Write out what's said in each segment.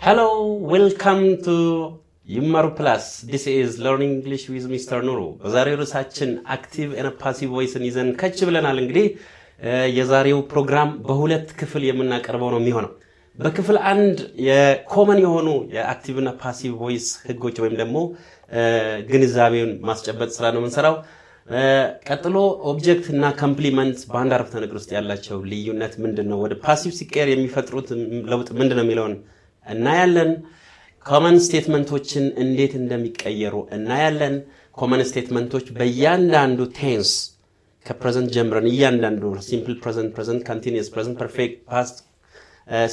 Hello, welcome to ይማሩ ፕላስ. This is learning English with Mr. Nuru. በዛሬው ርዕሳችን active and passive voice ይዘን ከች ብለናል። እንግዲህ የዛሬው ፕሮግራም በሁለት ክፍል የምናቀርበው ነው የሚሆነው። በክፍል አንድ የኮመን የሆኑ የአክቲቭ እና ፓሲቭ ቮይስ ህጎች ወይም ደግሞ ግንዛቤውን ማስጨበጥ ስራ ነው የምንሰራው። ቀጥሎ ኦብጀክት እና ኮምፕሊመንት በአንድ አረፍተ ነገር ውስጥ ያላቸው ልዩነት ምንድነው፣ ወደ ፓሲቭ ሲቀየር የሚፈጥሩት ለውጥ ምንድነው የሚለውን እናያለን። ኮመን ስቴትመንቶችን እንዴት እንደሚቀየሩ እናያለን። ኮመን ስቴትመንቶች በእያንዳንዱ ቴንስ ከፕሬዘንት ጀምረን እያንዳንዱ ሲምፕል ፕሬዘንት፣ ፕሬዘንት ኮንቲኒየስ፣ ፕሬዘንት ፐርፌክት፣ ፓስት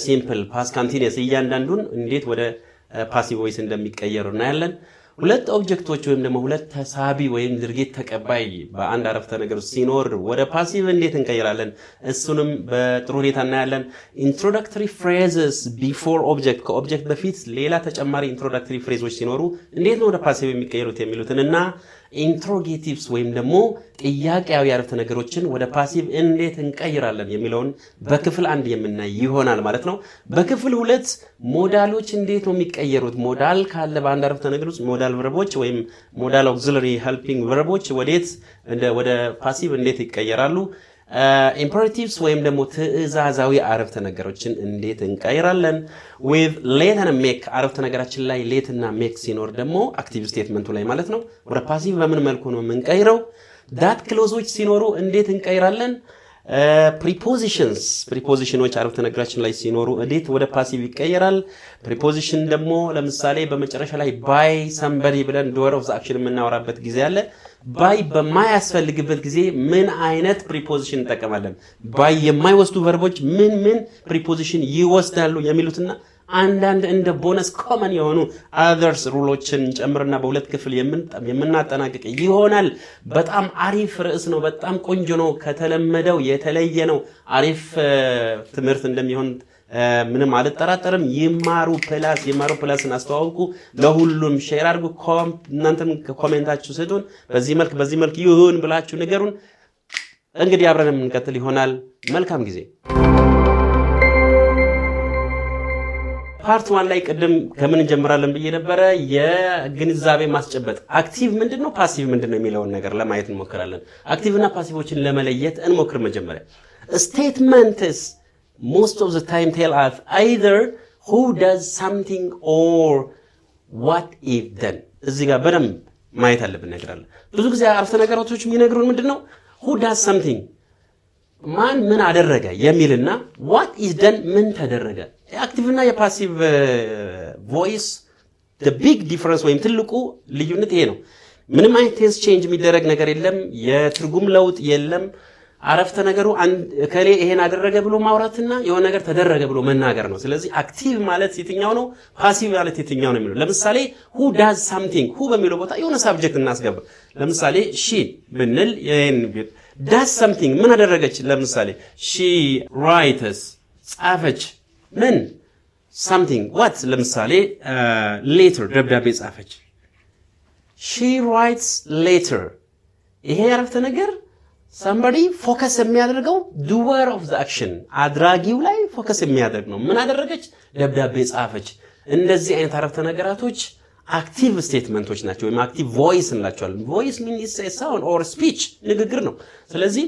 ሲምፕል፣ ፓስት ኮንቲኒየስ እያንዳንዱን እንዴት ወደ ፓሲቭ ቮይስ እንደሚቀየሩ እናያለን። ሁለት ኦብጀክቶች ወይም ደግሞ ሁለት ተሳቢ ወይም ድርጊት ተቀባይ በአንድ አረፍተ ነገር ሲኖር ወደ ፓሲቭ እንዴት እንቀይራለን እሱንም በጥሩ ሁኔታ እናያለን። ኢንትሮዳክተሪ ፍሬዝስ ቢፎር ኦብጀክት፣ ከኦብጀክት በፊት ሌላ ተጨማሪ ኢንትሮዳክተሪ ፍሬዞች ሲኖሩ እንዴት ነው ወደ ፓሲቭ የሚቀየሩት የሚሉትን እና ኢንትሮጌቲቭስ ወይም ደግሞ ጥያቄያዊ አረፍተ ነገሮችን ወደ ፓሲቭ እንዴት እንቀይራለን የሚለውን በክፍል አንድ የምናይ ይሆናል ማለት ነው። በክፍል ሁለት ሞዳሎች እንዴት ነው የሚቀየሩት፣ ሞዳል ካለ በአንድ አረፍተ ነገር ውስጥ ሞዳል ቨርቦች ወይም ሞዳል ኦክሲለሪ ሄልፒንግ ቨርቦች ወደ ፓሲቭ እንዴት ይቀየራሉ፣ ኢምፐራቲቭስ ወይም ደግሞ ትዕዛዛዊ አረፍተ ነገሮችን እንዴት እንቀይራለን፣ with let and make አረፍተ ነገራችን ላይ let እና make ሲኖር ደግሞ አክቲቭ ስቴትመንቱ ላይ ማለት ነው ወደ ፓሲቭ በምን መልኩ ነው የምንቀይረው፣ that ክሎዞች ሲኖሩ እንዴት እንቀይራለን፣ ፕሪፖዚሽኖች አረፍተ ነገራችን ላይ ሲኖሩ እንዴት ወደ ፓሲቭ ይቀየራል። ፕሪፖዚሽን ደግሞ ለምሳሌ በመጨረሻ ላይ by somebody ብለን ዶር ኦፍ አክሽን የምናወራበት ጊዜ አለ። by በማያስፈልግበት ጊዜ ምን አይነት ፕሪፖዚሽን እንጠቀማለን፣ by የማይወስዱ ቨርቦች ምን ፕሪፖዚሽን ይወስዳሉ የሚሉትና አንዳንድ እንደ ቦነስ ኮመን የሆኑ others ሩሎችን ጨምርና በሁለት ክፍል የምናጠናቅቅ ይሆናል። በጣም አሪፍ ርዕስ ነው፣ በጣም ቆንጆ ነው፣ ከተለመደው የተለየ ነው። አሪፍ ትምህርት እንደሚሆን ምንም አልጠራጠርም። ይማሩ ፕላስን አስተዋውቁ፣ ለሁሉም ሼር አድርጉ። እናንተም ኮሜንታችሁ ስጡን። በዚህ መልክ ይሁን ብላችሁ ንገሩን። እንግዲህ አብረን የምንቀጥል ይሆናል። መልካም ጊዜ። ፓርት 1 ላይ ቀደም ከምን እንጀምራለን ብዬ ነበረ። የግንዛቤ ማስጨበጥ አክቲቭ ምንድነው ፓሲቭ ምንድነው የሚለውን ነገር ለማየት እንሞክራለን። አክቲቭ እና ፓሲቮችን ለመለየት እንሞክር። መጀመሪያ ስቴትመንትስ most of the time tell us either who does something or what if then። እዚህ ጋር በደንብ ማየት አለብን ነገር አለ። ብዙ ጊዜ አረፍተ ነገሮች የሚነግሩን ምንድነው who does something ማን ምን አደረገ የሚልና what is done ምን ተደረገ። የአክቲቭ እና የፓሲቭ ቮይስ the big difference ወይም ትልቁ ልዩነት ይሄ ነው። ምንም አይነት ቴንስ ቼንጅ የሚደረግ ነገር የለም፣ የትርጉም ለውጥ የለም። አረፍተ ነገሩ ከሌ ይሄን አደረገ ብሎ ማውራትና የሆነ ነገር ተደረገ ብሎ መናገር ነው። ስለዚህ አክቲቭ ማለት የትኛው ነው፣ ፓሲቭ ማለት የትኛው ነው የሚለው። ለምሳሌ who does something who በሚለው ቦታ የሆነ ሳብጀክት እናስገባ። ለምሳሌ she ብንል ይሄን does something ምን አደረገች። ለምሳሌ she writes ጻፈች ምን something what። ለምሳሌ later ደብዳቤ ጻፈች she writes later። ይሄ አረፍተ ነገር somebody ፎከስ የሚያደርገው doer of the action አድራጊው ላይ ፎከስ የሚያደርግ ነው። ምን አደረገች? ደብዳቤ ጻፈች። እንደዚህ አይነት አረፍተ ነገራቶች አክቲቭ ስቴትመንቶች ናቸው ወይም አክቲቭ ቮይስ እንላቸዋለን። ቮይስ means a sound or speech ንግግር ነው። ስለዚህ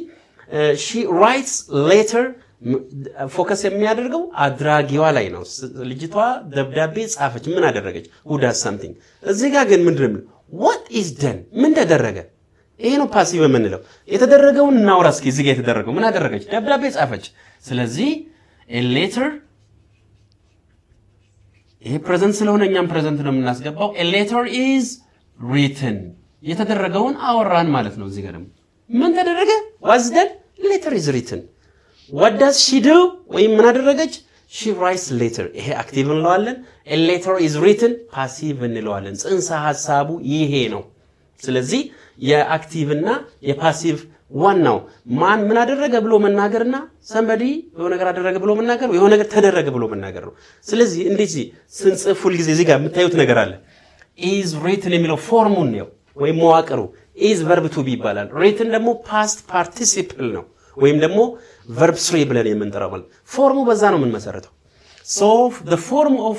she writes later ፎከስ የሚያደርገው አድራጊዋ ላይ ነው። ልጅቷ ደብዳቤ ጻፈች ምን አደረገች? who does something። እዚህ ጋር ግን ምንድነው what is done ምን ተደረገ። ይሄ ነው ፓሲቭ የምንለው። የተደረገውን እናውራ እስኪ። እዚህ ጋር የተደረገው ምን አደረገች? ደብዳቤ ጻፈች። ስለዚህ a letter ይሄ ፕሬዘንት ስለሆነ እኛም ፕሬዘንት ነው የምናስገባው። a letter is written የተደረገውን አወራን ማለት ነው። እዚህ ጋር ደግሞ ምን ተደረገ? was done letter is written። what does she do ወይም ምን አደረገች? she writes later ይሄ አክቲቭ እንለዋለን። a letter is written ፓሲቭ እንለዋለን። ጽንሰ ሐሳቡ ይሄ ነው። ስለዚህ የአክቲቭ እና የፓሲቭ ዋናው ማን ምን አደረገ ብሎ መናገርና somebody የሆነ ነገር አደረገ ብሎ መናገር፣ የሆነ ነገር ተደረገ ብሎ መናገር ነው። ስለዚህ እንደዚህ ስንጽፍ ሁሉ ጊዜ እዚህ ጋር የምታዩት ነገር አለ። is written የሚለው ፎርሙን ነው ወይም መዋቅሩ is verb to be ይባላል። written ደግሞ past participle ነው ወይም ደግሞ verb 3 ብለን የምንጠራው ማለት ፎርሙ በዛ ነው የምንመሰረተው። So the form of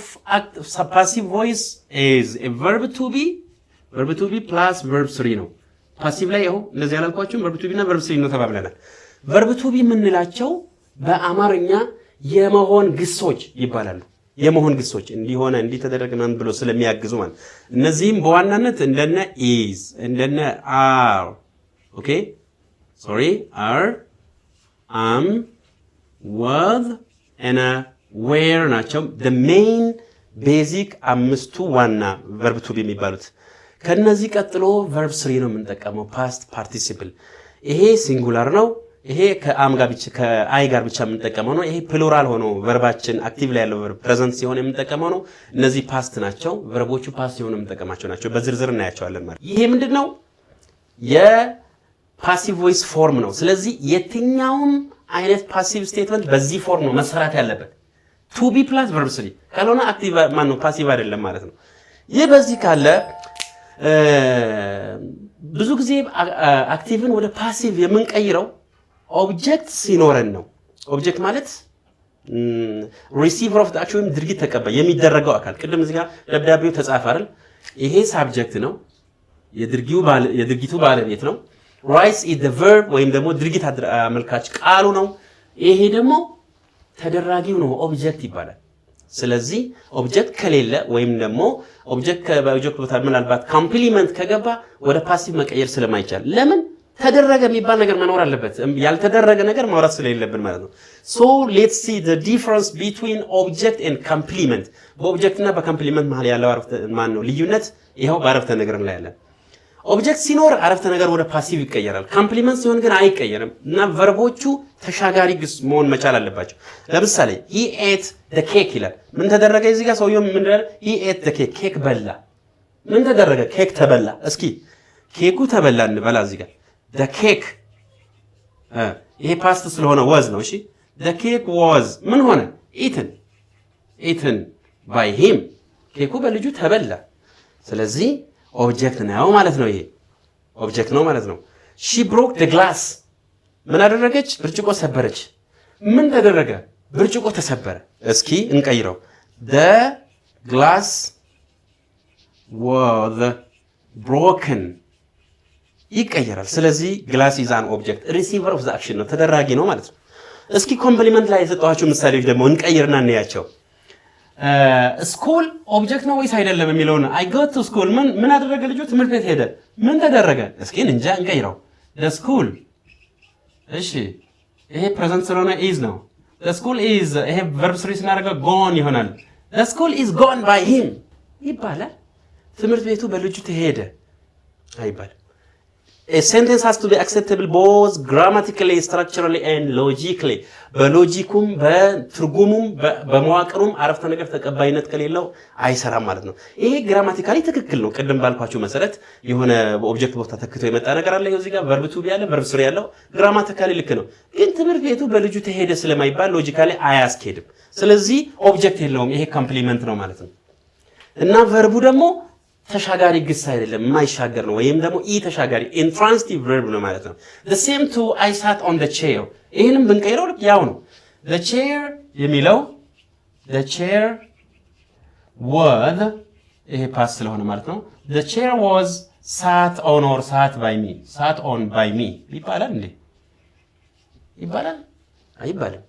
passive voice is a verb to be plus verb 3 ነው passive ላይ ይኸው እንደዚህ ያላልኳችሁም verb to be እና verb 3 ነው ተባብለናል verb to be የምንላቸው በአማርኛ የመሆን ግሶች ይባላሉ የመሆን ግሶች እንዲሆነ እንዲተደረገ ማን ብሎ ስለሚያግዙ ማለት እነዚህም በዋናነት እንደነ is እንደነ are okay sorry are am was and where ናቸው the main basic አምስቱ ዋና verb to be የሚባሉት ከነዚህ ቀጥሎ verb 3 ነው የምንጠቀመው past participle ይሄ ሲንጉላር ነው ይሄ ከአም ጋር ብቻ ከአይ ጋር ብቻ የምንጠቀመው ነው ይሄ ፕሉራል ሆኖ ቨርባችን አክቲቭ ላይ ያለው ቨርብ ፕሬዘንት ሲሆን የምንጠቀመው ነው እነዚህ ፓስት ናቸው ቨርቦቹ ፓስት ሲሆኑ የምንጠቀማቸው ናቸው በዝርዝር እናያቸዋለን ማለት ይሄ ምንድነው የፓሲቭ ቮይስ ፎርም ነው ስለዚህ የትኛውም አይነት ፓሲቭ ስቴትመንት በዚህ ፎርም ነው መሰራት ያለበት to be plus verb 3 ካልሆነ አክቲቭ ማን ነው ፓሲቭ አይደለም ማለት ነው ይሄ በዚህ ካለ ብዙ ጊዜ አክቲቭን ወደ ፓሲቭ የምንቀይረው ኦብጀክት ሲኖረን ነው ኦብጀክት ማለት ሪሲቨር ኦፍ ዘ አክሽን ድርጊት ተቀባይ የሚደረገው አካል ቅድም እዚህ ጋር ደብዳቤው ተጻፈ አይደል ይሄ ሳብጀክት ነው የድርጊቱ ባለቤት ነው ራይትስ ኢዝ ዘ ቨርብ ወይም ደግሞ ድርጊት አመልካች ቃሉ ነው ይሄ ደግሞ ተደራጊው ነው ኦብጀክት ይባላል ስለዚህ ኦብጀክት ከሌለ ወይም ደግሞ ኦብጀክት ከኦብጀክት ቦታ ምናልባት ኮምፕሊመንት ከገባ ወደ ፓሲቭ መቀየር ስለማይቻል ለምን ተደረገ የሚባል ነገር መኖር አለበት ያልተደረገ ነገር ማውራት ስለሌለብን ማለት ነው so let's see the difference between object and complement በኦብጀክት እና በኮምፕሊመንት መሃል ያለው አረፍተ ማን ነው ልዩነት ይሄው በአረፍተ ነገርን ላይ ያለ ኦብጀክት ሲኖር አረፍተ ነገር ወደ ፓሲቭ ይቀየራል ኮምፕሊመንት ሲሆን ግን አይቀየርም እና ቨርቦቹ ተሻጋሪ ግስ መሆን መቻል አለባቸው ለምሳሌ he ate the cake ይላል ምን ተደረገ እዚህ ጋር ሰውየው ምን እንደለ he ate the cake ኬክ በላ ምን ተደረገ ኬክ ተበላ እስኪ ኬኩ ተበላ እንበላ እዚህ ጋር the cake ይሄ ፓስት ስለሆነ was ነው እሺ the cake was ምን ሆነ eaten by him ኬኩ በልጁ ተበላ ስለዚህ ኦብጀክት ነው ማለት ነው ይሄ ኦብጀክት ነው ማለት ነው she broke the glass ምን አደረገች ብርጭቆ ሰበረች ምን ተደረገ ብርጭቆ ተሰበረ እስኪ እንቀይረው the glass was broken ይቀየራል ስለዚህ glass is an object receiver of the action ነው ተደራጊ ነው ማለት ነው እስኪ ኮምፕሊመንት ላይ የሰጣችሁ ምሳሌዎች ደግሞ እንቀይርና እንያቸው ስኩል ኦብጀክት ነው ወይስ አይደለም የሚለውን I go to school ምን አደረገ ልጁ ትምህርት ቤት ሄደ ምን ተደረገ እስኪ እንጃ እንቀይረው the school እሺ ይሄ ፕሬዘንት ስለሆነ is ነው the school is ይሄ verb 3 ስናደርገው gone ይሆናል the school is gone by him ይባላል ትምህርት ቤቱ በልጁ ተሄደ አይባል A sentence has to be acceptable both grammatically, structurally and logically. በሎጂኩም በትርጉሙም በመዋቅሩም አረፍተ ነገር ተቀባይነት ከሌለው አይሰራም ማለት ነው። ይሄ ግራማቲካሊ ትክክል ነው። ቀደም ባልኳችሁ መሰረት የሆነ ኦብጀክት ቦታ ተክቶ የመጣ ነገር አለ። ይሄው እዚህ ጋር verb to be ያለ verb 3 ያለው ግራማቲካሊ ልክ ነው። ግን ትምህርት ቤቱ በልጁ ተሄደ ስለማይባል ሎጂካሊ አያስኬድም። ስለዚህ ኦብጀክት የለውም። ይሄ ኮምፕሊመንት ነው ማለት ነው። እና verbu ደግሞ ተሻጋሪ ግስ አይደለም የማይሻገር ነው ወይም ደግሞ ተሻጋሪ intransitive verb ነው ማለት ነው the same to I sat on the chair ይሄንም ብንቀይረው ልክ ያው ነው the chair የሚለው the chair was ይሄ ፓስ ስለሆነ ማለት ነው the chair was sat on or sat on by me ይባላል እንዴ ይባላል አይባልም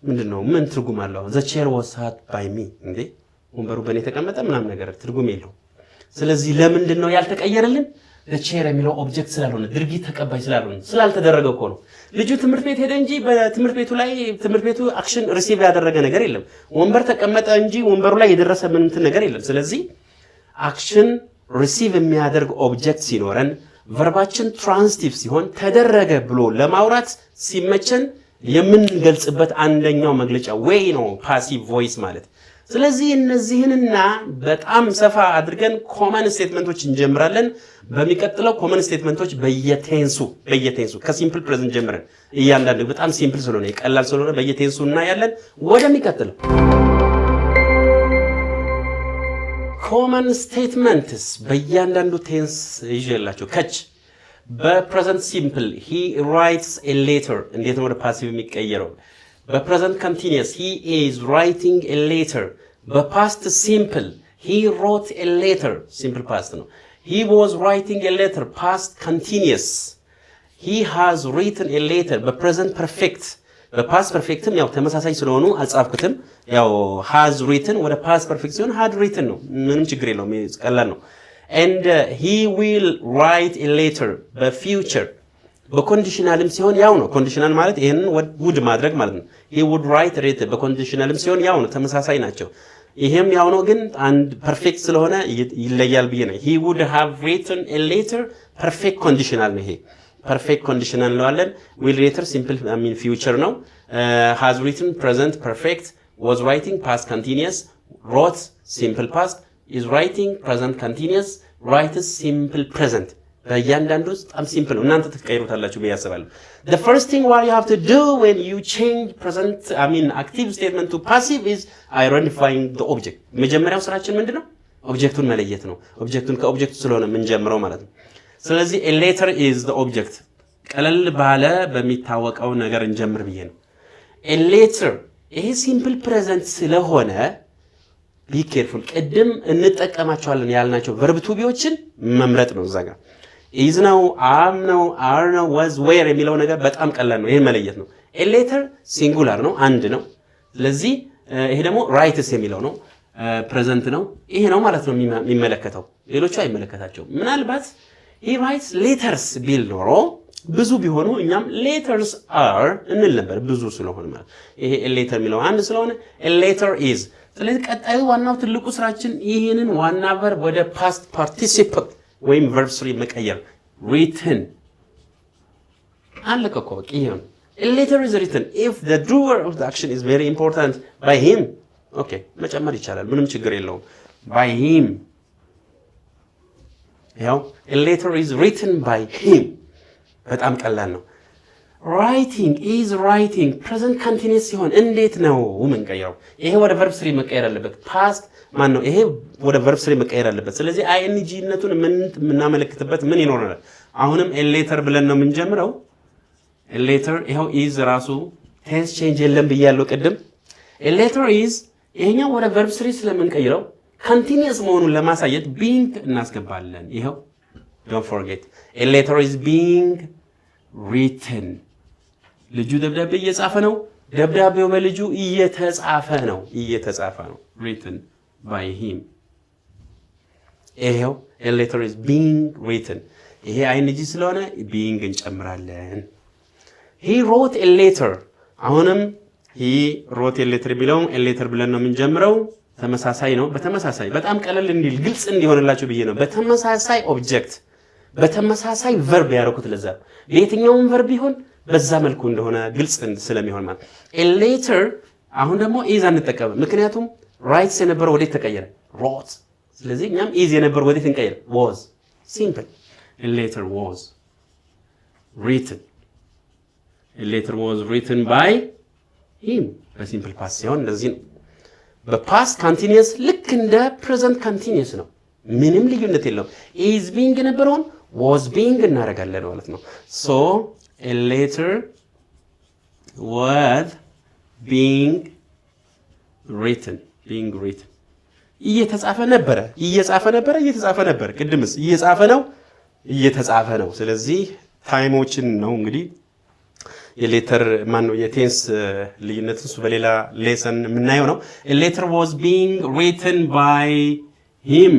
ምንድነው ምን ትርጉም አለው the chair was sat by me እንዴ ወንበሩ በእኔ ተቀመጠ ምናምን ነገር ትርጉም የለውም ስለዚህ ለምንድን ነው ያልተቀየረልን the chair የሚለው ኦብጀክት ስላልሆነ ድርጊት ተቀባይ ስላልሆነ ስላልተደረገ እኮ ነው ልጁ ትምህርት ቤት ሄደ እንጂ በትምህርት ቤቱ ላይ ትምህርት ቤቱ አክሽን ሪሲቭ ያደረገ ነገር የለም ወንበር ተቀመጠ እንጂ ወንበሩ ላይ የደረሰ ምንም ነገር የለም ስለዚህ አክሽን ሪሲቭ የሚያደርግ ኦብጀክት ሲኖረን ቨርባችን ትራንዚቲቭ ሲሆን ተደረገ ብሎ ለማውራት ሲመቸን የምንገልጽበት አንደኛው መግለጫ ወይ ነው ፓሲቭ ቮይስ ማለት ስለዚህ እነዚህንና በጣም ሰፋ አድርገን ኮመን ስቴትመንቶች እንጀምራለን በሚቀጥለው ኮመን ስቴትመንቶች በየቴንሱ ከሲምፕል ፕሬዘንት ጀምረን እያንዳንዱ በጣም ሲምፕል ስለሆነ ይቀላል ስለሆነ በየቴንሱ እናያለን ወደሚቀጥለው ኮመን ስቴትመንትስ በእያንዳንዱ ቴንስ ይዤላችሁ ከች በፕሬዘንት ሲምፕል he writes a letter እንዴት ነው ወደ ፓሲቭ የሚቀየረው በpresent continuous he is writing a letter በpast simple he wrote a letter simple past ነው he was writing a letter past continuous he has written a letter በpresent perfect በpast perfectም ያው ተመሳሳይ ስለሆኑ አልጻፍኩትም ያው has written ወደ past perfect ሲሆን had written ነው ምንም ችግር የለውም ቀላል ነው and he will write a letter በfuture በኮንዲሽናልም ሲሆን ያው ነው ኮንዲሽናል ማለት ይሄንን would ማድረግ ማለት ነው he would write a letter በኮንዲሽናልም ሲሆን ያው ነው ተመሳሳይ ናቸው ይሄም ያው ነው ግን አንድ ፐርፌክት ስለሆነ ይለያል ብዬ ነው he would have written a letter perfect conditional ነው ይሄ perfect conditional ነው አለን will later simple I mean future ነው has written present perfect was writing past continuous wrote simple past is writing present continuous writes simple present በእያንዳንዱ በጣም ሲምፕል ነው እናንተ ትቀይሩታላችሁ በያሰባሉ the first thing what you have to do when you change present I mean active statement to passive is identifying the object መጀመሪያው ስራችን ምንድነው ኦብጀክቱን መለየት ነው ኦብጀክቱን ከኦብጀክቱ ስለሆነ ምን ጀምረው ማለት ነው ስለዚህ a letter is the object ቀለል ባለ በሚታወቀው ነገር እንጀምር ብዬ ነው a letter ይሄ simple present ስለሆነ be careful ቀደም እንጠቀማቸዋለን ያልናቸው verb to beዎችን መምረጥ ነው እዛ ጋር is ነው am ነው are ነው was were የሚለው ነገር በጣም ቀላል ነው ይሄን መለየት ነው a letter singular ነው አንድ ነው ስለዚህ ይሄ ደግሞ writes የሚለው ነው present ነው ይሄ ነው ማለት ነው የሚመለከተው ሌሎቹ አይመለከታቸውም ምናልባት he writes letters ቢል ኖሮ ብዙ ቢሆኑ እኛም letters are እንል ነበር ብዙ ስለሆነ ማለት ይሄ a letter የሚለው አንድ ስለሆነ a letter is ስለዚህ ቀጣዩ ዋናው ትልቁ ስራችን ይሄንን ዋና verb ወደ past participle ወይም verb 3 መቀየር written አለቀቆ በቃ ይሄን a letter is written if the doer of the action is very important by him okay መጨመር ይቻላል ምንም ችግር የለውም by him ያው a letter is written by him በጣም ቀላል ነው writing is writing present continuous ሲሆን እንዴት ነው መንቀየረው ይሄ ወደ verb 3 መቀየር አለበት past ማን ነው ይሄ ወደ verb 3 መቀየር አለበት ስለዚህ ing-ነቱን ምናመለክትበት ምን ይኖርናል አሁንም a letter ብለን ነው የምንጀምረው a letter ይሄው is ራሱ tense change የለም ብያለሁ ቀደም a letter is ይሄኛው ወደ verb 3 ስለምንቀይረው continuous መሆኑን ለማሳየት being እናስገባለን ይሄው don't forget a letter is being written ልጁ ደብዳቤ እየጻፈ ነው ደብዳቤው በልጁ እየተጻፈ ነው written by him ይሄው a letter is being written ይሄ ing ስለሆነ being እንጨምራለን he wrote a letter አሁንም he wrote a letter ቢለው a letter ብለን ነው የምንጀምረው ተመሳሳይ ነው በተመሳሳይ በጣም ቀለል እንዲል ግልጽ እንዲሆንላችሁ ብዬ ነው በተመሳሳይ ኦብጀክት በተመሳሳይ verb ያደረኩት ለዛ በየትኛውም verb ቢሆን በዛ መልኩ እንደሆነ ግልጽ ስለሚሆን ማለት a letter አሁን ደግሞ is አንጠቀም ምክንያቱም writes የነበረው ወዴት ተቀየረ wrote ስለዚህ እኛም is የነበረው ወዴት እንቀይር was simple a letter was written a letter was written by him በሲምፕል ፓስት ሲሆን እንደዚህ ነው በፓስት continuous ልክ እንደ present continuous ነው ምንም ልዩነት የለውም is being የነበረውን was being እናደርጋለን ማለት ነው so a letter was being written እየተጻፈ ነበር ቅድምስ እየተጻፈ ነው ስለዚህ ታይሞችን ነው እንግዲህ የሌተር ማን ነው የቴንስ ልዩነትን እሱ በሌላ ሌሰን የምናየው ነው a letter was being written by him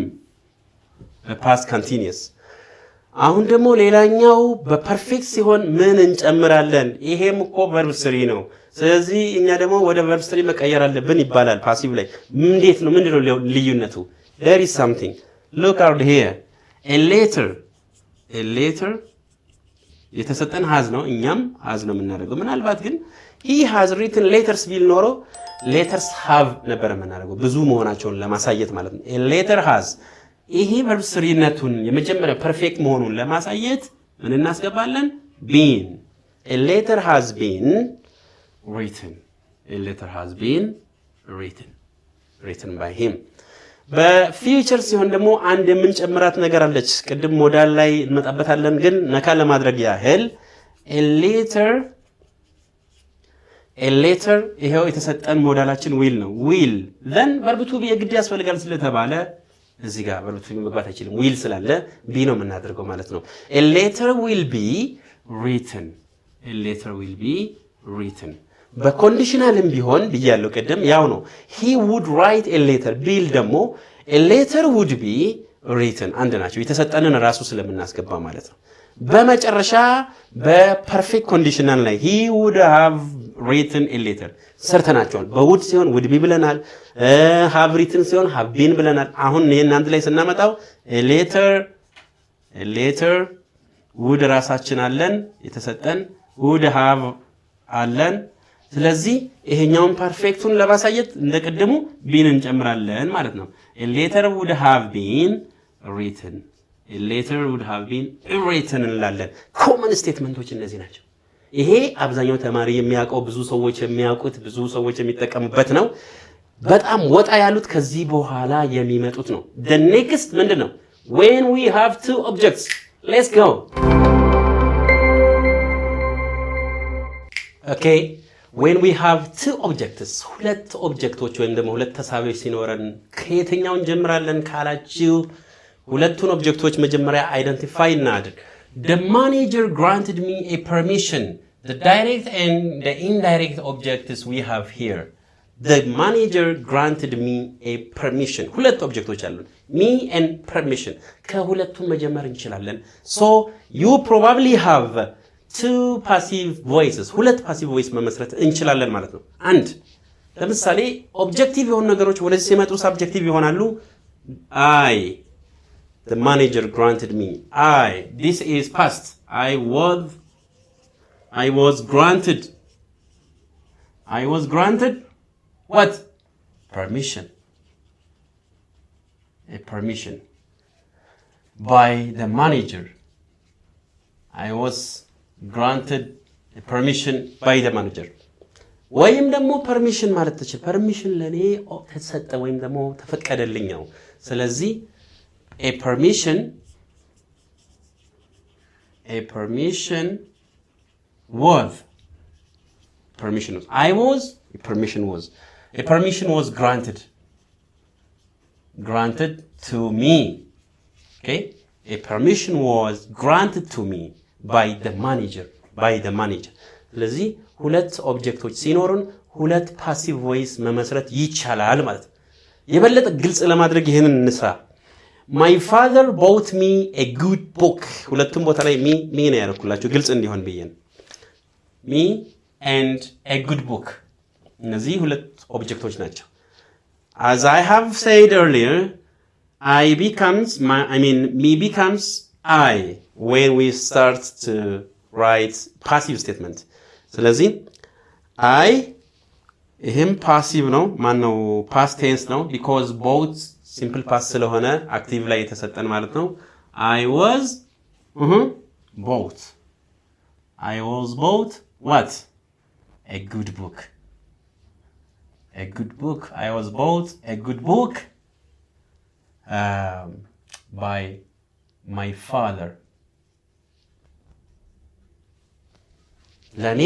past continuous አሁን ደግሞ ሌላኛው በፐርፌክት ሲሆን ምን እንጨምራለን ይሄም እኮ verb 3 ነው ስለዚህ እኛ ደግሞ ወደ verb 3 መቀየር አለብን ይባላል ፓሲቭ ላይ እንዴት ነው ምንድነው ልዩነቱ there is something look out here a letter የተሰጠን has ነው እኛም has ነው የምናደርገው ምናልባት ግን he has written letters ቢል ኖሮ letters have ነበር የምናደርገው ብዙ መሆናቸውን ለማሳየት ማለት ነው a letter has ይሄ verb 3ነቱን የመጀመሪያ ፐርፌክት መሆኑን ለማሳየት ምን እናስገባለን been a letter has been written by him በፊውቸር ሲሆን ደግሞ አንድ የምንጨምራት ነገር አለች ቅድም ሞዳል ላይ እንመጣበታለን ግን ነካ ለማድረግ ያህል a letter a letter ይሄው የተሰጠን ሞዳላችን will ነው will then verb to be የግድ ያስፈልጋል ስለተባለ እዚህ ጋር verb to be መግባት አይችልም will ስላለ be ነው የምናደርገው ማለት ነው a letter will be written a letter will be written በኮንዲሽናልም ቢሆን ብያለሁ ቀደም ያው ነው he would write a letter ቢል ደግሞ a letter would be written አንድ ናቸው የተሰጠንን ራሱ ስለምናስገባ ማለት ነው በመጨረሻ በፐርፌክት ኮንዲሽናል ላይ he would have written a letter ሰርተናቸዋል በwould ሲሆን would be ብለናል have written ሲሆን have been ብለናል አሁን ይሄን አንድ ላይ ስናመጣው a letter would ራሳችን አለን የተሰጠን would have አለን ስለዚህ ይሄኛውን ፐርፌክቱን ለማሳየት እንደቀደሙ been እንጨምራለን ማለት ነው a letter would have been written a letter would have been written እንላለን ኮመን ስቴትመንቶች እነዚህ ናቸው ይሄ አብዛኛው ተማሪ የሚያውቀው ብዙ ሰዎች የሚያውቁት ብዙ ሰዎች የሚጠቀሙበት ነው በጣም ወጣ ያሉት ከዚህ በኋላ የሚመጡት ነው the next ምንድነው when we have two objects let's go okay when we have two objects ሁለት ኦብጀክቶች ወይም ደግሞ ሁለት ተሳቢዎች ሲኖረን ከየትኛው እንጀምራለን ካላችሁ ሁለቱን ኦብጀክቶች መጀመሪያ አይደንቲፋይ እናድርግ the manager granted me a permission the direct and the indirect objects we have here the manager granted me a permission ሁለት ኦብጀክቶች አሉን me and permission ከሁለቱም መጀመር እንችላለን so you probably have two passive voices ሁለት passive voice መመስረት እንችላለን ማለት ነው አንድ ለምሳሌ ኦብጀክቲቭ የሆኑ ነገሮች ወደዚህ ሲመጡ ሰብጀክቲቭ ይሆናሉ I the manager granted me this is past I was granted what permission a permission by the manager I was granted a permission by the manager ወይም ደግሞ permission ማለት ተችል permission ለኔ ተሰጠ ወይም ደግሞ ተፈቀደልኝ ነው ስለዚህ a permission was granted to me okay a permission was granted to me by the manager ስለዚህ ሁለት ኦብጀክቶች ሲኖሩን ሁለት ፓሲቭ ቮይስ መመስረት ይቻላል ማለት የበለጠ ግልጽ ለማድረግ ይሄንን እንስራ my father bought me a good book ሁለቱም ቦታ ላይ me ነው ያደረኩላችሁ ግልጽ እንዲሆን ብዬን me and a good book እነዚህ ሁለት ኦብጀክቶች ናቸው as I have said earlier me becomes I when we start to write passive statement ስለዚህ I ይሄም passive ነው ማን ነው past tense ነው because both simple past ስለሆነ active ላይ የተሰጠን ማለት ነው I was bought what a good book I was bought a good book by my father ለኔ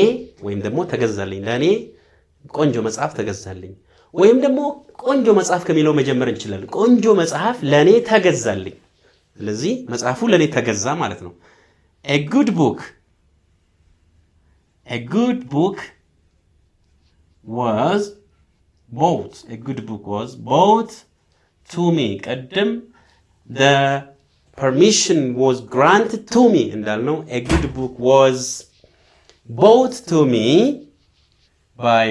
ወይም ደግሞ ተገዛልኝ ለኔ ቆንጆ መጽሐፍ ተገዛልኝ ወይም ደግሞ ቆንጆ መጽሐፍ ከሚለው መጀመር እንችላለን ቆንጆ መጽሐፍ ለኔ ተገዛልኝ ስለዚህ መጽሐፉ ለኔ ተገዛ ማለት ነው a good book was bought to me ቀደም the permission was granted to me እንዳልነው a good book was bought to me by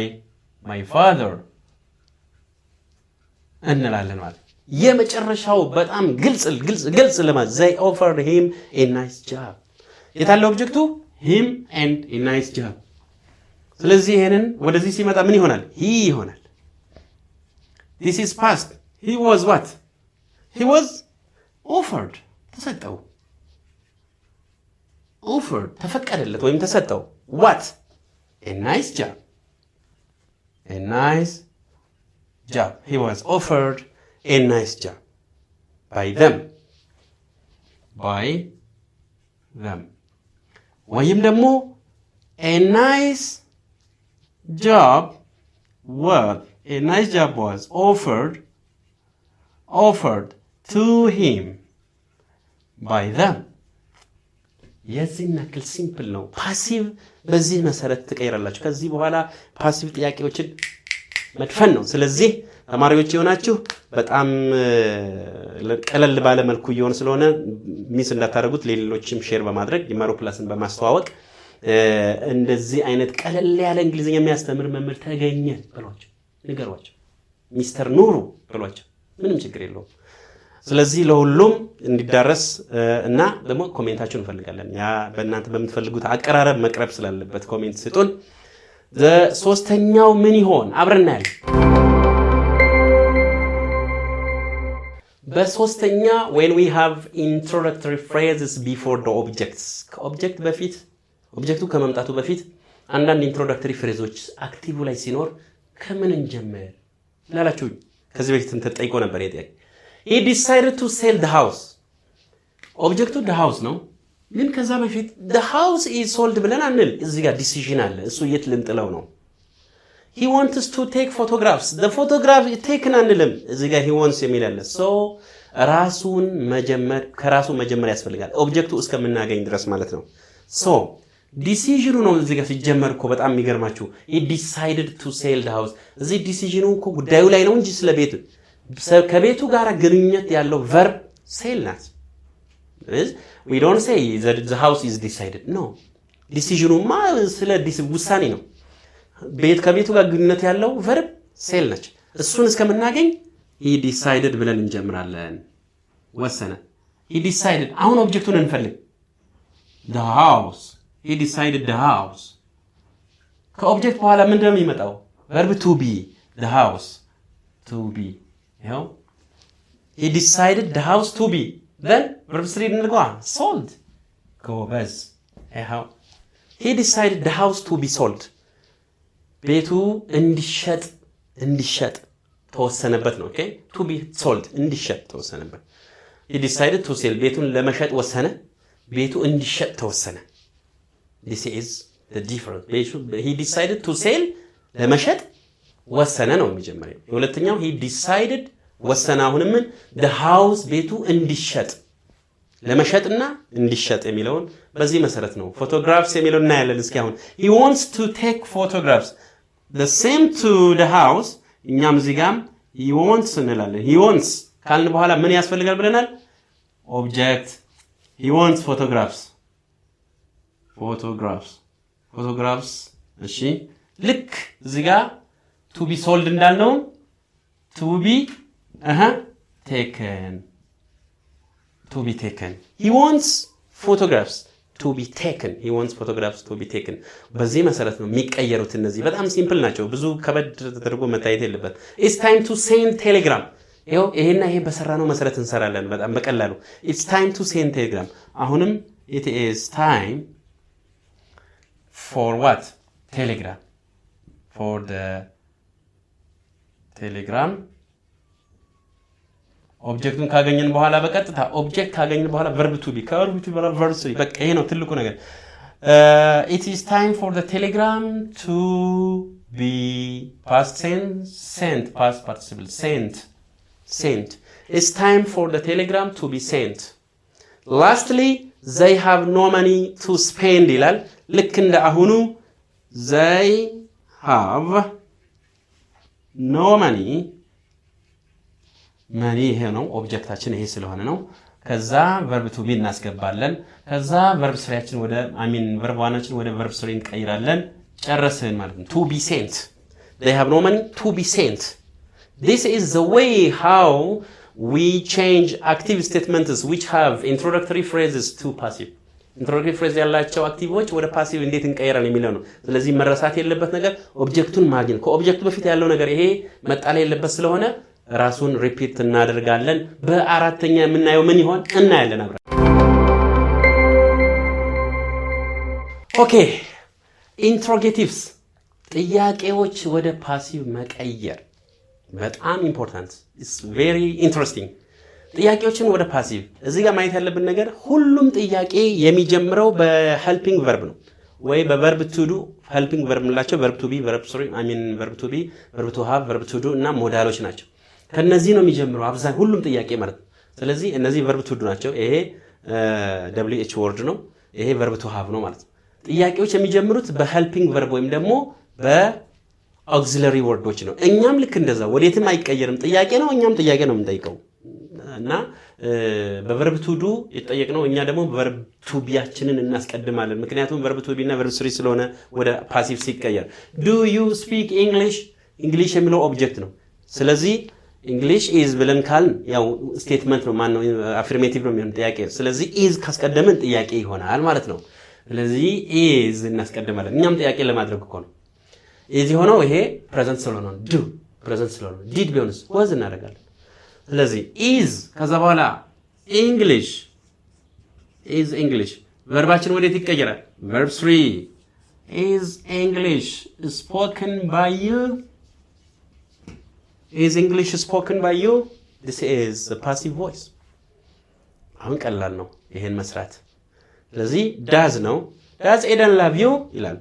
my father እንላለን ማለት የመጨረሻው በጣም ግልጽ ለማለት they offered him a nice job የታለ ኦብጀክቱ him and a nice job ስለዚህ ይሄንን ወደዚህ ሲመጣ ምን ይሆናል he ይሆናል this is past he was what he was offered ተሰጠው offered ተፈቀደለት ወይም ተሰጠው what a nice job he was offered a nice job by them ወይም ደግሞ a nice job was a nice job was offered to him by them የዚህ ነክል ሲምፕል ነው ፓሲቭ በዚህ መሰረት ተቀይራላችሁ ከዚህ በኋላ ፓሲቭ ጥያቄዎችን መድፈን ነው ስለዚህ ተማሪዎች የሆናችሁ በጣም ቀለል ባለ መልኩ ይሆን ስለሆነ ሚስ እንዳታረጉት ለሌሎችም ሼር በማድረግ ይማሩ ፕላስን በማስተዋወቅ እንደዚህ አይነት ቀለል ያለ እንግሊዝኛ የሚያስተምር መምህር ተገኘ ብሏቸው ንገሯቸው ሚስተር ኑሩ ብሏቸው ምንም ችግር የለውም ስለዚህ ለሁሉም እንዲዳረስ እና ደግሞ ኮሜንታችሁን እንፈልጋለን ያ በእናንተ በመትፈልጉት አቀራረብ መቅረብ ስላለበት ኮሜንት ስጡን ሶስተኛው ምን ይሆን አብረን ያለ በሶስተኛ when we have introductory phrases before the objects ከኦብጀክት በፊት ኦብጀክቱ ከመምጣቱ በፊት አንዳንድ ኢንትሮዳክተሪ ፍሬዞች አክቲቭ ላይ ሲኖር ከምን እንጀምር ላላችሁ ከዚህ በፊት ተጠይቆ ነበር የጥያቄ he decided to sell the house ኦብጀክቱ the house ነው ግን ከዛ በፊት the house is sold ብለን አንል እዚህ ጋር ዲሲዥን አለ እሱ የት ልንጥለው ነው he wants to take photographs the photograph is taken አንልም እዚህ ጋር he wants የሚል አለ so ራሱን መጀመር ከራሱ መጀመር ያስፈልጋል ኦብጀክቱ እስከምናገኝ ድረስ ማለት ነው so ዲሲዥኑ ነው እዚህ ጋር ሲጀመር እኮ በጣም የሚገርማችሁ he decided to sell the house እዚህ ዲሲዥኑ እኮ ጉዳዩ ላይ ነው እንጂ ስለ ቤቱ ከቤቱ ጋር ግንኙነት ያለው verb sell ናት we don't say that the house is decided no ዲሲዥኑማ ስለ ውሳኔ ነው ቤት ከቤቱ ጋር ግንኙነት ያለው verb sell ነች እሱን እስከምናገኝ he decided ብለን እንጀምራለን ወሰነ he decided አሁን ኦብጀክቱን እንፈልግ the house he decided the house ከኦብጀክት በኋላ ምንድነው የሚመጣው verb to be the house to be ያው he decided the house to be then verb 3 እንልጓ sold ጎበዝ ያው he decided the house to be sold ቤቱ እንዲሸጥ ተወሰነበት ነው ኦኬ to be sold እንዲሸጥ ተወሰነበት he decided to sell ቤቱን ለመሸጥ ወሰነ ቤቱ እንዲሸጥ ተወሰነ this is the difference he decided to sell ለመሸጥ ወሰነ ነው የሚጀምረው ሁለተኛው he decided ወሰነ አሁንም the house ቤቱ እንዲሸጥ ለመሸጥና እንዲሸጥ የሚለውን በዚህ መሰረት ነው photographs የሚለውን እናያለን እስኪ አሁን he wants to take photographs the same to the house እኛም እዚህ ጋር he wants እንላለን he wants ካልን በኋላ ምን ያስፈልጋል ብለናል object he wants photographs እሺ ልክ እዚህ ጋር to be sold እንዳልነው to be taken he wants photographs to be taken በዚህ መሰረት ነው የሚቀየሩት እነዚህ በጣም ሲምፕል ናቸው ብዙ ከበድ ተደርጎ መታየት የለበት it's time to send telegram ይሄና ይሄ በሰራነው መሰረት እንሰራለን በጣም በቀላሉ it's time to send telegram አሁንም it is time for what telegram for the telegram ኦብጀክቱን ካገኘን በኋላ በቀጥታ ኦብጀክት ካገኘን በኋላ verb to be verb to be verb 3 በቃ ይሄ ነው ትልቁ ነገር it is time for the telegram to be past tense sent past participle sent it's time for the telegram to be sent lastly they have no money to spend ይላል ልክ እንደ አሁኑ they have no money ይሄ ነው ኦብጀክታችን ይሄ ስለሆነ ነው ከዛ verb to be እናስገባለን ከዛ verb 3ያችን ወደ verb 1ችን ወደ verb 3 እንቀይራለን ጨረስን ማለት ነው to be sent they have no money to be sent this is the way how we change active statements which have introductory phrases to passive introductory phrase ያላቸው አክቲቮች ወደ passive እንዴት እንቀይራለን የሚለው ነው ስለዚህ መረሳት የለበት ነገር ኦብጀክቱን ማግኘት ከኦብጀክቱ በፊት ያለው ነገር ይሄ መጣለ የለበት ስለሆነ ራሱን ሪፒት እናደርጋለን በአራተኛ የምናየው ምን ይሆን እናያለን አብረን ኦኬ ኢንትሮጌቲቭስ ጥያቄዎች ወደ ፓሲቭ መቀየር በጣም ኢምፖርታንት ኢትስ ቬሪ ኢንትረስቲንግ ጥያቄዎችን ወደ ፓሲቭ እዚህ ጋር ማየት ያለብን ነገር ሁሉም ጥያቄ የሚጀምረው በሄልፒንግ verb ነው ወይ በቨርብ ቱ ዱ ሄልፒንግ ቨርብ እንላቸው ቨርብ ቱ ቢ ቨርብ ቱ ቢ ቨርብ ቱ ሃቭ ቨርብ ቱ ዱ እና ሞዳሎች ናቸው። ከነዚህ ነው የሚጀምረው አብዛኛው ሁሉም ጥያቄ ማለት ነው። ስለዚህ እነዚህ ቨርብ ቱ ዱ ናቸው። ይሄ ደብሊው ኤች ወርድ ነው። ይሄ ቨርብ ቱ ሃቭ ነው ማለት ነው። ጥያቄዎች የሚጀምሩት በሄልፒንግ ቨርብ ወይም ደግሞ በአግዚለሪ ወርዶች ነው። እኛም ልክ እንደዛ ወዴትም አይቀየርም። ጥያቄ ነው፣ እኛም ጥያቄ ነው የምንጠይቀው እና በቨርብ ቱ ዱ የተጠየቅነው እኛ ደግሞ ቨርብ ቱ ቢያችንን እናስቀድማለን። ምክንያቱም ቨርብ ቱ ቢ እና ቨርብ ስሪ ስለሆነ ወደ ፓሲቭ ሲቀየር ዱ ዩ ስፒክ ኢንግሊሽ እንግሊሽ የሚለው ኦብጀክት ነው። ስለዚህ እንግሊሽ ኢዝ ብለን ካልን ያው ስቴትመንት ነው ማነው አፍርሜቲቭ ነው የሚሆን ጥያቄ። ስለዚህ ኢዝ ካስቀደምን ጥያቄ ይሆናል ማለት ነው። ስለዚህ ኢዝ እናስቀድማለን። እኛም ጥያቄ ለማድረግ እኮ ነው ኢዝ የሆነው። ይሄ ፕሬዘንት ስለሆነ ዱ ፕሬዘንት ስለሆነ ዲድ ቢሆንስ ወዝ እናደርጋለን። ስለዚህ ኢዝ ከዛ በኋላ ኢንግሊሽ ኢዝ እንግሊሽ ቨርባችን ወዴት ይቀየራል? ቨርብ 3 ኢዝ እንግሊሽ ስፖከን ባይ ዩ ኢዝ እንግሊሽ ስፖከን ባይ ዩ this is the passive voice። አሁን ቀላል ነው ይሄን መስራት። ስለዚህ ዳዝ ነው ዳዝ ኤደን ላቭ ዩ ይላል።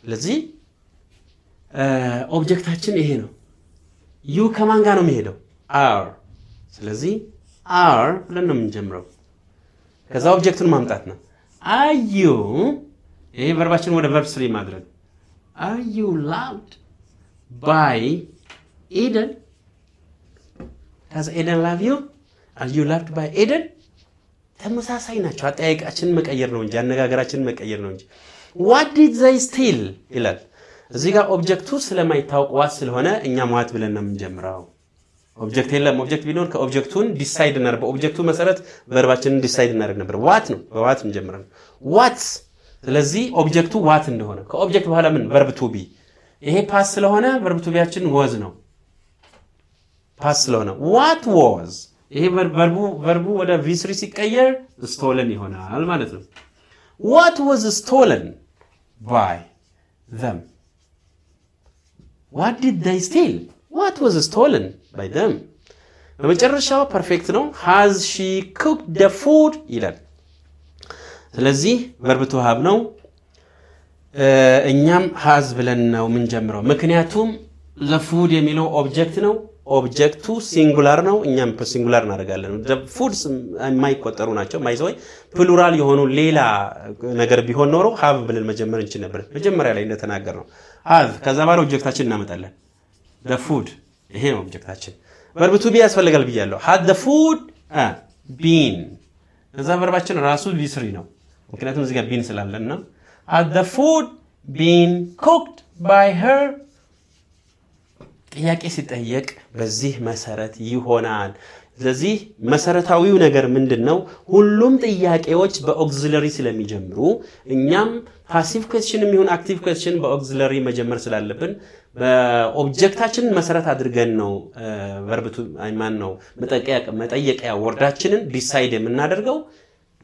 ስለዚህ ኦብጀክታችን ይሄ ነው። ዩ ከማን ጋር ነው የሚሄደው? አር። ስለዚህ አር ብለን ነው የምንጀምረው። ከዛ ኦብጀክቱን ማምጣት ነው። አር ዩ ይሄ ቨርባችን ወደ ቨርብ 3 ማድረግ። አር ዩ ላቭድ ባይ ኤደን? ዳዝ ኤደን ላቭ ዩ? አር ዩ ላቭድ ባይ ኤደን? ተመሳሳይ ናቸው። አጠያየቃችንን መቀየር ነው እንጂ አነጋገራችንን መቀየር ነው እንጂ። ዋት ዲድ ዘይ ስቲል ይላል። እዚህ ጋር ኦብጀክቱ ስለማይታወቅ ዋት ስለሆነ እኛም ዋት ብለን ነው የምንጀምረው። ኦብጀክት የለም። ኦብጀክት ቢኖር ከኦብጀክቱን ዲሳይድ እናደርግ፣ በኦብጀክቱ መሰረት ቨርባችንን ዲሳይድ እናደርግ ነበር። ዋት ነው፣ በዋት እንጀምረን ዋት። ስለዚህ ኦብጀክቱ ዋት እንደሆነ ከኦብጀክት በኋላ ምን ቨርብ ቱ ቢ። ይሄ ፓስ ስለሆነ ቨርብ ቱ ቢያችን ወዝ ነው። ፓስ ስለሆነ ዋት ወዝ። ይሄ ቨርቡ ወደ ቪ3 ሲቀየር ስቶለን ይሆናል ማለት ነው። ዋት ወዝ ስቶለን ባይ them? What did they steal? What was stolen by them? በመጨረሻው ፐርፌክት ነው። has she cooked the food ይላል። ስለዚህ ቨርብ ቱ ሃቭ ነው። እኛም has ብለን ነው የምንጀምረው ምክንያቱም the food የሚለው ኦብጀክት ነው። ኦብጀክቱ ሲንጉላር ነው። እኛም ሲንጉላር እናደርጋለን። the foods የማይቆጠሩ ናቸው። ማይዘው ፕሉራል የሆኑ ሌላ ነገር ቢሆን ኖሮ have ብለን መጀመር እንችል ነበር። መጀመሪያ ላይ እንደተናገር ነው have። ከዛ በኋላ ኦብጀክታችን እናመጣለን። the food ይሄ ነው ኦብጀክታችን። ቨርብ ቱ ቢ ያስፈልጋል ብያለሁ። had the food been። ከዛ ቨርባችን ራሱ ቪ3 ነው ምክንያቱም እዚህ ጋር ቢን ስላለና had the food been cooked by her። ጥያቄ ሲጠየቅ በዚህ መሰረት ይሆናል። ስለዚህ መሰረታዊው ነገር ምንድነው? ሁሉም ጥያቄዎች በኦግዚለሪ ስለሚጀምሩ እኛም ፓሲቭ ኩዌስችን የሚሆን አክቲቭ ኩዌስችን በኦግዚለሪ መጀመር ስላለብን በኦብጀክታችን መሰረት አድርገን ነው ቨርብ ቱ ማን ነው መጠየቂያ ወርዳችንን ዲሳይድ የምናደርገው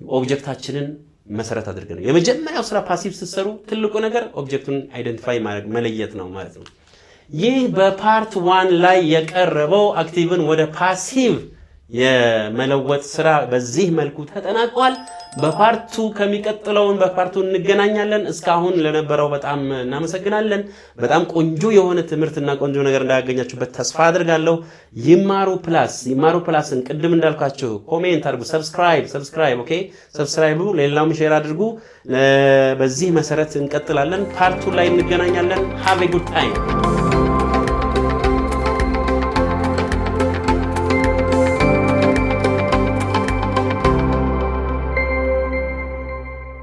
ኦብጀክታችንን መሰረት አድርገን ነው። የመጀመሪያው ስራ ፓሲቭ ስትሰሩ ትልቁ ነገር ኦብጀክቱን አይደንቲፋይ ማድረግ መለየት ነው ማለት ነው። ይህ በፓርት 1 ላይ የቀረበው አክቲቭን ወደ ፓሲቭ የመለወጥ ስራ በዚህ መልኩ ተጠናቋል። በፓርት 2 ከሚቀጥለውን በፓርት 2 እንገናኛለን። እስካሁን ለነበረው በጣም እናመሰግናለን። በጣም ቆንጆ የሆነ ትምህርትና ቆንጆ ነገር እንዳያገኛችሁበት ተስፋ አድርጋለሁ። ይማሩ ፕላስን ቅድም እንዳልኳችሁ ኮሜንት አድርጉ፣ ሰብስክራይብ ኦኬ፣ ሰብስክራይቡ ሌላውም ሼር አድርጉ። በዚህ መሰረት እንቀጥላለን። ፓርት 2 ላይ እንገናኛለን። ሃቭ ኤ ጉድ ታይም